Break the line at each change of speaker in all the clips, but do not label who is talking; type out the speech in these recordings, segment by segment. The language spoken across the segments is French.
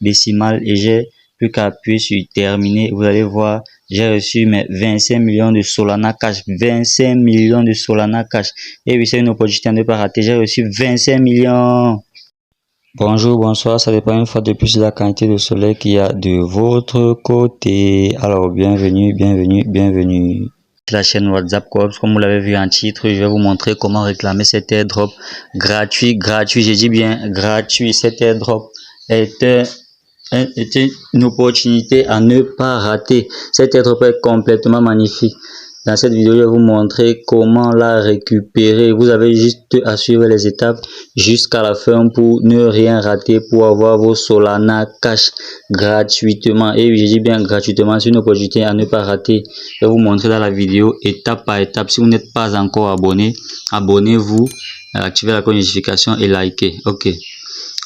décimale et j'ai plus qu'à appuyer sur terminer. Vous allez voir, j'ai reçu mes 25 millions de Solana Cash. 25 millions de Solana Cash. Et oui, c'est une opportunité à ne pas rater. J'ai reçu 25 millions. Bonjour, bonsoir, ça dépend une fois de plus de la quantité de soleil qu'il y a de votre côté. Alors, bienvenue. La chaîne WhatsApp Corps, comme vous l'avez vu en titre, je vais vous montrer comment réclamer cet airdrop gratuit, j'ai dit bien gratuit. Cet airdrop est une opportunité à ne pas rater. Cet airdrop est complètement magnifique. Dans cette vidéo, je vais vous montrer comment la récupérer. Vous avez juste à suivre les étapes jusqu'à la fin pour ne rien rater, pour avoir vos Solana Cash gratuitement. Et je dis bien gratuitement, c'est une opportunité à ne pas rater. Je vais vous montrer dans la vidéo étape par étape. Si vous n'êtes pas encore abonné, abonnez-vous, activez la notification et likez. Ok.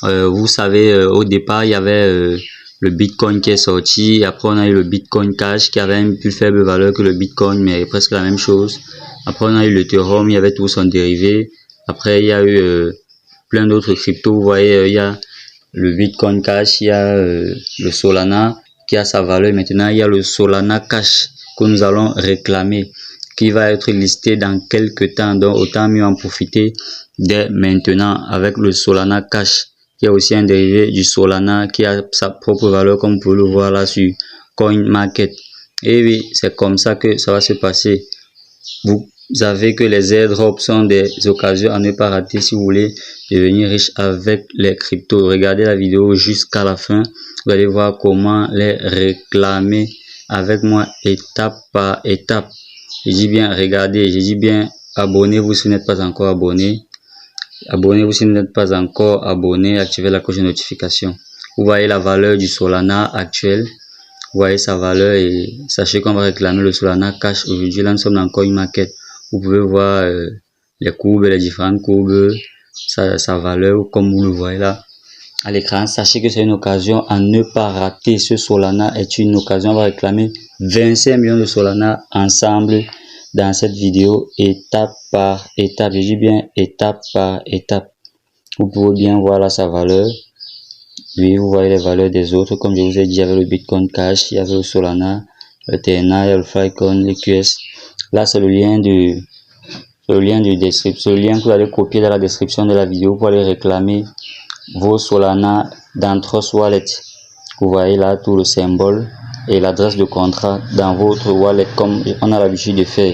Vous savez, au départ, il y avait le Bitcoin qui est sorti. Après, on a eu le Bitcoin Cash qui avait une plus faible valeur que le Bitcoin, mais presque la même chose. Après, on a eu l'Ethereum, il y avait tout son dérivé. Après, il y a eu plein d'autres cryptos. Vous voyez, il y a le Bitcoin Cash, il y a le Solana qui a sa valeur. Maintenant, il y a le Solana Cash que nous allons réclamer, qui va être listé dans quelques temps. Donc, autant mieux en profiter dès maintenant avec le Solana Cash, qui est aussi un dérivé du Solana qui a sa propre valeur, comme vous pouvez le voir là sur CoinMarket. Et oui, c'est comme ça que ça va se passer. Vous savez que les airdrops sont des occasions à ne pas rater si vous voulez devenir riche avec les cryptos. Regardez la vidéo jusqu'à la fin. Vous allez voir comment les réclamer avec moi étape par étape. Je dis bien regardez, je dis bien abonnez-vous si vous n'êtes pas encore abonné. Abonnez-vous si vous n'êtes pas encore abonné, activez la cloche de notification. Vous voyez la valeur du Solana actuel. Vous voyez sa valeur et sachez qu'on va réclamer le Solana Cash. Aujourd'hui, là, nous sommes dans CoinMarket. Vous pouvez voir les courbes, les différentes courbes, sa valeur, comme vous le voyez là à l'écran. Sachez que c'est une occasion à ne pas rater. Ce Solana est une occasion. On va réclamer 25 millions de Solana ensemble dans cette vidéo, étape par étape. Je dis bien étape par étape. Vous pouvez bien voir là sa valeur. Oui, vous voyez les valeurs des autres. Comme je vous ai dit, il y avait le Bitcoin Cash, il y avait le Solana, le TNA, il y a le Filecoin, le QS. Là, c'est le lien de description. Le lien que vous allez copier dans la description de la vidéo pour aller réclamer vos Solana dans Trust Wallet. Vous voyez là tout le symbole et l'adresse de contrat dans votre wallet comme on a l'habitude de faire.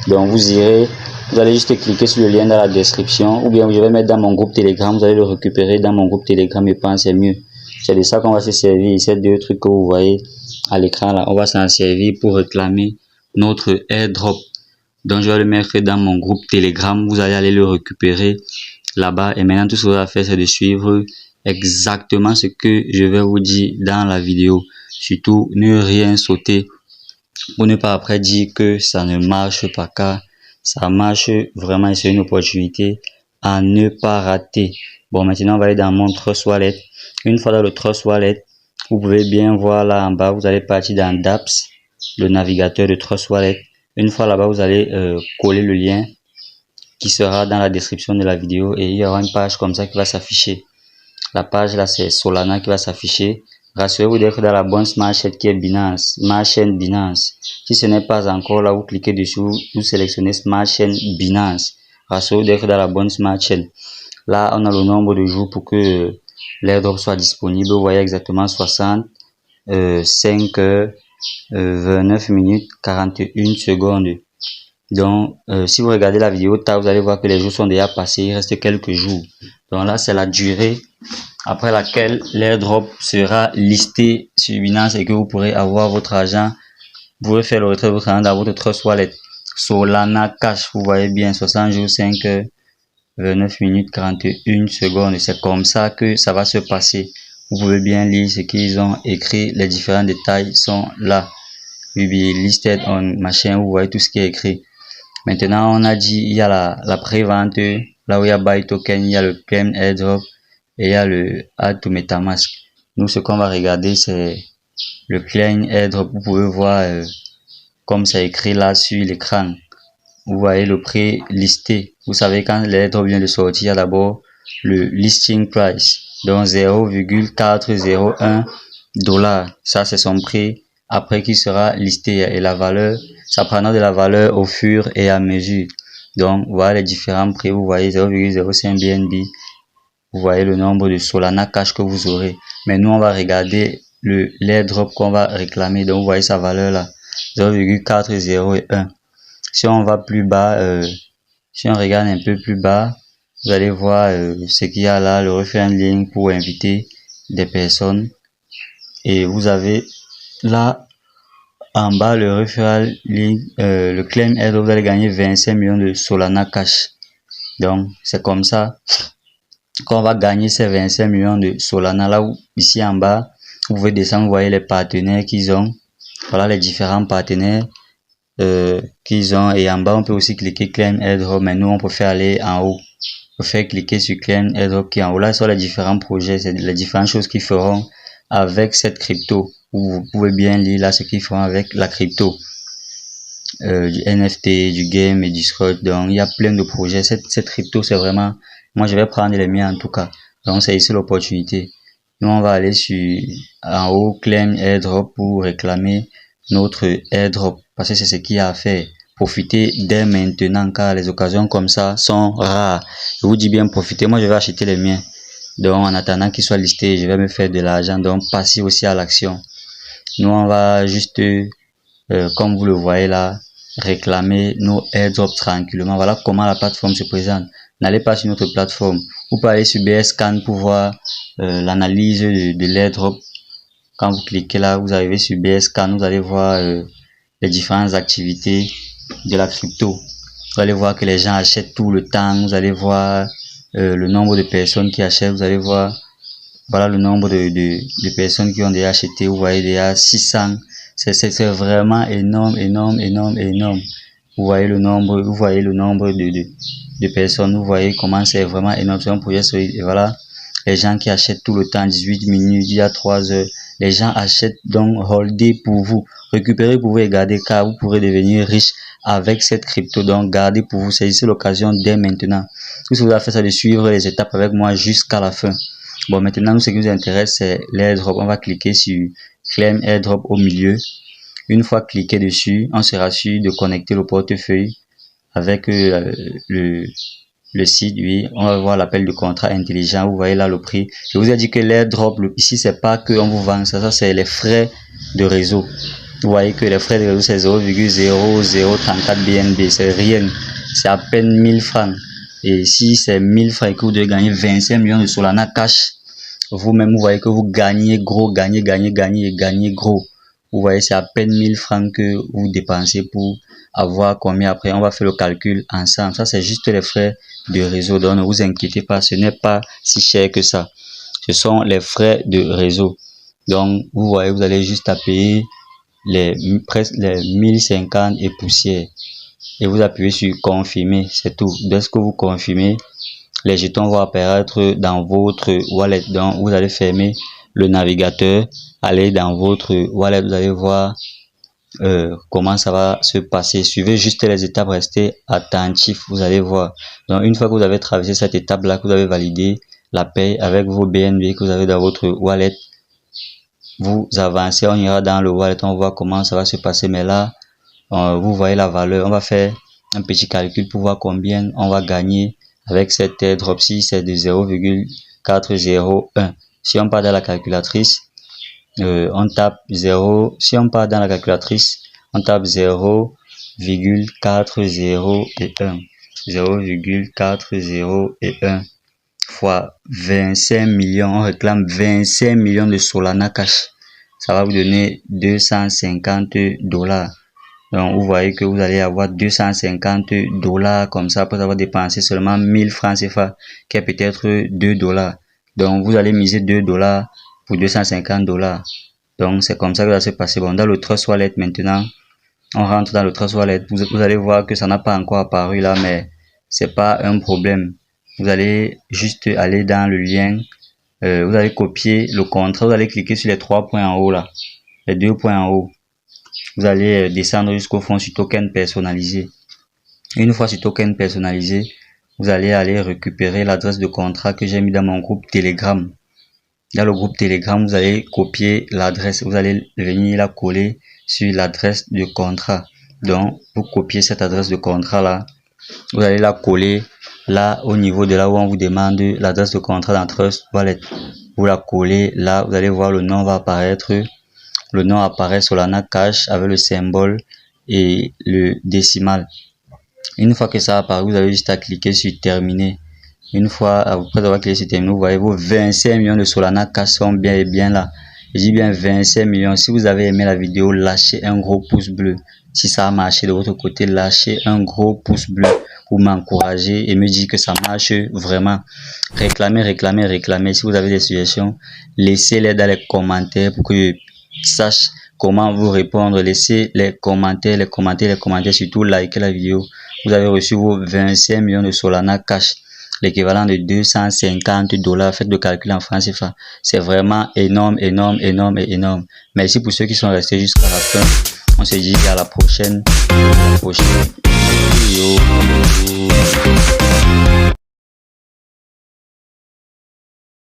Donc vous allez juste cliquer sur le lien dans la description, ou bien je vais mettre dans mon groupe Telegram. Vous allez le récupérer dans mon groupe Telegram. Je pense c'est mieux. C'est de ça qu'on va se servir. Ces deux trucs que vous voyez à l'écran là, on va s'en servir pour réclamer notre airdrop. Donc je vais le mettre dans mon groupe Telegram. Vous allez aller le récupérer là-bas. Et maintenant tout ce que vous allez faire, c'est de suivre exactement ce que je vais vous dire dans la vidéo. Surtout ne rien sauter pour ne pas après dire que ça ne marche pas, car ça marche vraiment et c'est une opportunité à ne pas rater. Bon, maintenant on va aller dans mon Trust Wallet. Une fois dans le Trust Wallet, vous pouvez bien voir là en bas, vous allez partir dans dApps, le navigateur de Trust Wallet. Une fois là-bas, vous allez coller le lien qui sera dans la description de la vidéo et il y aura une page comme ça qui va s'afficher. La page là, c'est Solana qui va s'afficher. Rassurez-vous d'être dans la bonne smart chain qui est Binance, Smart Chain Binance. Si ce n'est pas encore là, vous cliquez dessus, vous sélectionnez Smart Chain Binance. Rassurez-vous d'être dans la bonne smart chain. Là, on a le nombre de jours pour que l'airdrop soit disponible. Vous voyez exactement 60, 5 heures, 29 minutes, 41 secondes. Donc, si vous regardez la vidéo, vous allez voir que les jours sont déjà passés. Il reste quelques jours. Donc là, c'est la durée après laquelle l'airdrop sera listé sur Binance et que vous pourrez avoir votre argent. Vous pouvez faire le retrait de votre argent dans votre Trust Wallet. Solana Cash, vous voyez bien, 60 jours, 5 heures, 29 minutes, 41 secondes. C'est comme ça que ça va se passer. Vous pouvez bien lire ce qu'ils ont écrit. Les différents détails sont là. Will be listed on machin. Vous voyez tout ce qui est écrit. Maintenant, on a dit, il y a la pré-vente, là où il y a Buy Token, il y a le Claim Airdrop et il y a le Add to MetaMask. Nous, ce qu'on va regarder, c'est le Claim Airdrop. Vous pouvez voir comme c'est écrit là sur l'écran. Vous voyez le prix listé. Vous savez, quand l'airdrop vient de sortir, il y a d'abord le listing price. Donc 0,401 $. Ça, c'est son prix après qui sera listé. Et la valeur, ça prendra de la valeur au fur et à mesure. Donc, voilà les différents prix. Vous voyez 0,05 BNB. Vous voyez le nombre de Solana Cash que vous aurez. Mais nous, on va regarder l'airdrop qu'on va réclamer. Donc, vous voyez sa valeur là. 0,401. Si on va plus bas, si on regarde un peu plus bas, vous allez voir ce qu'il y a là, le refaire en ligne pour inviter des personnes. Et vous avez là, en bas, le referral link, le claim airdrop, vous allez gagner 25 millions de Solana Cash. Donc, c'est comme ça qu'on va gagner ces 25 millions de Solana. Là où, ici en bas, vous pouvez descendre, vous voyez les partenaires qu'ils ont. Voilà les différents partenaires qu'ils ont. Et en bas, on peut aussi cliquer claim airdrop. Mais nous, on préfère aller en haut. On peut faire cliquer sur claim airdrop qui est en haut. Là, ce sont les différents projets, c'est les différentes choses qu'ils feront avec cette crypto. Vous pouvez bien lire là ce qu'ils feront avec la crypto. Du NFT, du game et du scrot. Donc, il y a plein de projets. Cette crypto, c'est vraiment... Moi, je vais prendre les miens en tout cas. Donc, c'est ici l'opportunité. Nous, on va aller sur en haut, claim airdrop pour réclamer notre airdrop. Parce que c'est ce qu'il y a à faire. Profitez dès maintenant car les occasions comme ça sont rares. Je vous dis bien profitez. Moi, je vais acheter les miens. Donc, en attendant qu'ils soient listés, je vais me faire de l'argent. Donc, passez aussi à l'action. Nous, on va juste, comme vous le voyez là, réclamer nos airdrops tranquillement. Voilà comment la plateforme se présente. N'allez pas sur notre plateforme. Vous pouvez aller sur BScan pour voir l'analyse de l'airdrop. Quand vous cliquez là, vous arrivez sur BScan, vous allez voir les différentes activités de la crypto. Vous allez voir que les gens achètent tout le temps. Vous allez voir le nombre de personnes qui achètent. Vous allez voir, voilà le nombre de personnes qui ont déjà acheté. Vous voyez déjà 600. C'est vraiment énorme, énorme, énorme, énorme. Vous voyez le nombre de personnes. Vous voyez comment c'est vraiment énorme. C'est un projet solide. Et voilà, les gens qui achètent tout le temps, 18 minutes, il y a 3 heures. Les gens achètent donc holder pour vous. Récupérer pour vous et garder car vous pourrez devenir riche avec cette crypto. Donc, gardez pour vous. Saisissez l'occasion dès maintenant. Tout ce que vous avez fait, c'est de suivre les étapes avec moi jusqu'à la fin. Bon, maintenant, ce qui nous intéresse, c'est l'airdrop. On va cliquer sur claim airdrop au milieu. Une fois cliqué dessus, on sera sûr de connecter le portefeuille avec le site. Oui, on va voir l'appel de contrat intelligent. Vous voyez là le prix. Je vous ai dit que l'airdrop, ici, c'est pas que on vous vend ça, c'est les frais de réseau. Vous voyez que les frais de réseau, c'est 0,0034 BNB. C'est rien. C'est à peine 1000 francs. Et si c'est 1000 francs et que vous devez gagner 25 millions de Solana Cash, vous-même, vous voyez que vous gagnez gros, gagnez gros. Vous voyez, c'est à peine 1000 francs que vous dépensez pour avoir combien après. On va faire le calcul ensemble. Ça, c'est juste les frais de réseau. Donc, ne vous inquiétez pas, ce n'est pas si cher que ça. Ce sont les frais de réseau. Donc, vous voyez, vous allez juste à payer presque les 1050 et poussière. Et vous appuyez sur confirmer, c'est tout. Dès que vous confirmez, les jetons vont apparaître dans votre wallet. Donc, vous allez fermer le navigateur, aller dans votre wallet, vous allez voir comment ça va se passer. Suivez juste les étapes, restez attentif, vous allez voir. Donc, une fois que vous avez traversé cette étape-là, que vous avez validé la paie avec vos BNB que vous avez dans votre wallet, vous avancez, on ira dans le wallet, on voit comment ça va se passer. Mais là, vous voyez la valeur. On va faire un petit calcul pour voir combien on va gagner avec cette airdrop. Si c'est de 0,401. Si on part dans la calculatrice, on tape 0. Si on part dans la calculatrice, on tape 0,401. 0,401 fois 25 millions. On réclame 25 millions de Solana Cash. Ça va vous donner 250 $. Donc, vous voyez que vous allez avoir 250 $ comme ça après avoir dépensé seulement 1000 francs CFA, qui est peut-être 2 $. Donc, vous allez miser 2 $ pour 250 $. Donc, c'est comme ça que ça va se passer. Bon, dans le Trust Wallet maintenant, on rentre dans le Trust Wallet. Vous allez voir que ça n'a pas encore apparu là, mais c'est pas un problème. Vous allez juste aller dans le lien. Vous allez copier le contrat. Vous allez cliquer sur les 3 points en haut là. Les 2 points en haut. Vous allez descendre jusqu'au fond sur token personnalisé. Une fois sur token personnalisé, vous allez aller récupérer l'adresse de contrat que j'ai mis dans mon groupe Telegram. Dans le groupe Telegram, vous allez copier l'adresse, vous allez venir la coller sur l'adresse de contrat. Donc, vous copiez cette adresse de contrat là, vous allez la coller là au niveau de là où on vous demande l'adresse de contrat dans Trust Wallet. Vous la collez là, vous allez voir le nom va apparaître. Le nom apparaît Solana Cash avec le symbole et le décimal. Une fois que ça apparaît, vous avez juste à cliquer sur terminer. Une fois après avoir cliqué sur terminer, vous voyez vos 25 millions de Solana Cash sont bien et bien là. Je dis bien 25 millions. Si vous avez aimé la vidéo, lâchez un gros pouce bleu. Si ça a marché de votre côté, lâchez un gros pouce bleu pour m'encourager et me dire que ça marche vraiment. Réclamez. Si vous avez des suggestions, laissez-les dans les commentaires pour que je sache comment vous répondre. Laissez les commentaires, surtout likez la vidéo. Vous avez reçu vos 25 millions de Solana Cash, l'équivalent de 250 $. Faites le calcul en francs CFA. C'est vraiment énorme. Merci pour ceux qui sont restés jusqu'à la fin. On se dit à la prochaine.